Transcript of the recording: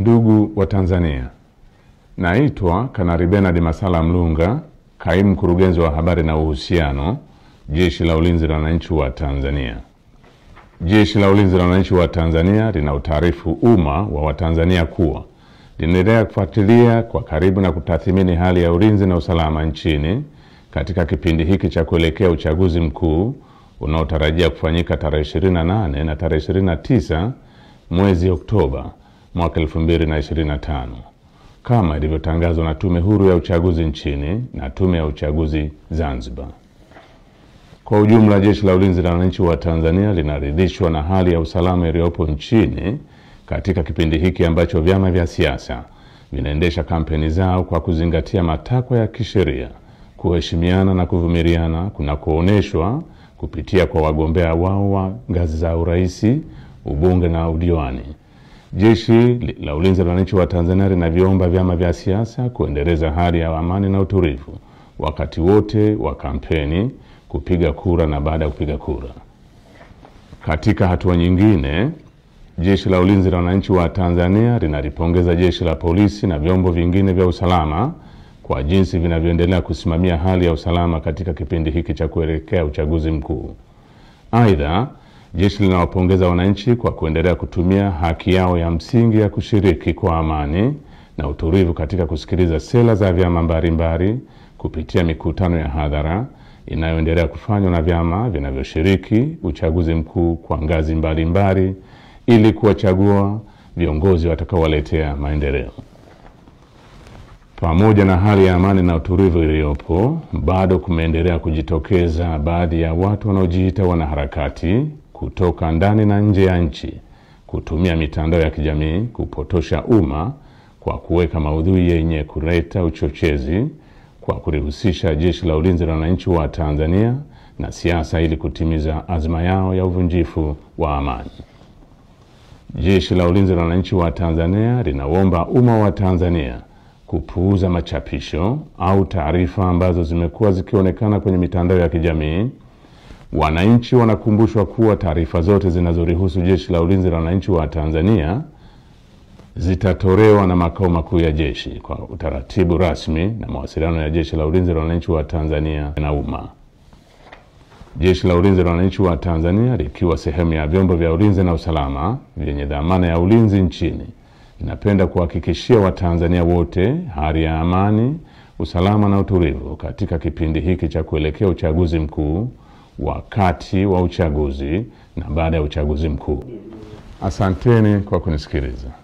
Ndugu wa Tanzania, naitwa Kanali Bernard Masala Mlunga, kaimu mkurugenzi wa habari na uhusiano, Jeshi la Ulinzi la Wananchi wa Tanzania. Jeshi la Ulinzi la Wananchi wa Tanzania linautaarifu umma wa Watanzania kuwa linaendelea kufuatilia kwa karibu na kutathmini hali ya ulinzi na usalama nchini katika kipindi hiki cha kuelekea uchaguzi mkuu unaotarajia kufanyika tarehe 28 na tarehe 29 mwezi Oktoba mwaka 2025 kama ilivyotangazwa na Tume Huru ya Uchaguzi nchini na Tume ya Uchaguzi Zanzibar. Kwa ujumla, Jeshi la Ulinzi la Wananchi wa Tanzania linaridhishwa na hali ya usalama iliyopo nchini katika kipindi hiki ambacho vyama vya siasa vinaendesha kampeni zao kwa kuzingatia matakwa ya kisheria, kuheshimiana na kuvumiliana kunakooneshwa kupitia kwa wagombea wao wa ngazi za urais, ubunge na udiwani. Jeshi la Ulinzi la Wananchi wa Tanzania linaviomba vyama vya siasa kuendeleza hali ya amani na utulivu wakati wote wa kampeni, kupiga kura na baada ya kupiga kura. Katika hatua nyingine, Jeshi la Ulinzi la Wananchi wa Tanzania linalipongeza Jeshi la Polisi na vyombo vingine vya usalama kwa jinsi vinavyoendelea kusimamia hali ya usalama katika kipindi hiki cha kuelekea uchaguzi mkuu. Aidha, jeshi linawapongeza wananchi kwa kuendelea kutumia haki yao ya msingi ya kushiriki kwa amani na utulivu katika kusikiliza sera za vyama mbalimbali kupitia mikutano ya hadhara inayoendelea kufanywa na vyama vinavyoshiriki uchaguzi mkuu kwa ngazi mbalimbali ili kuwachagua viongozi watakaowaletea maendeleo. Pamoja na hali ya amani na utulivu iliyopo, bado kumeendelea kujitokeza baadhi ya watu wanaojiita wanaharakati kutoka ndani na nje ya nchi kutumia mitandao ya kijamii kupotosha umma kwa kuweka maudhui yenye kuleta uchochezi kwa kulihusisha Jeshi la Ulinzi la Wananchi wa Tanzania na siasa ili kutimiza azma yao ya uvunjifu wa amani. Jeshi la Ulinzi la Wananchi wa Tanzania linaomba umma wa Tanzania kupuuza machapisho au taarifa ambazo zimekuwa zikionekana kwenye mitandao ya kijamii. Wananchi wanakumbushwa kuwa taarifa zote zinazorihusu Jeshi la Ulinzi la Wananchi wa Tanzania zitatolewa na makao makuu ya jeshi kwa utaratibu rasmi na mawasiliano ya Jeshi la Ulinzi la Wananchi wa Tanzania na umma. Jeshi la Ulinzi la Wananchi wa Tanzania likiwa sehemu ya vyombo vya ulinzi na usalama vyenye dhamana ya ulinzi nchini, napenda kuhakikishia Watanzania wote hali ya amani, usalama na utulivu katika kipindi hiki cha kuelekea uchaguzi mkuu, wakati wa uchaguzi na baada ya uchaguzi mkuu. Asanteni kwa kunisikiliza.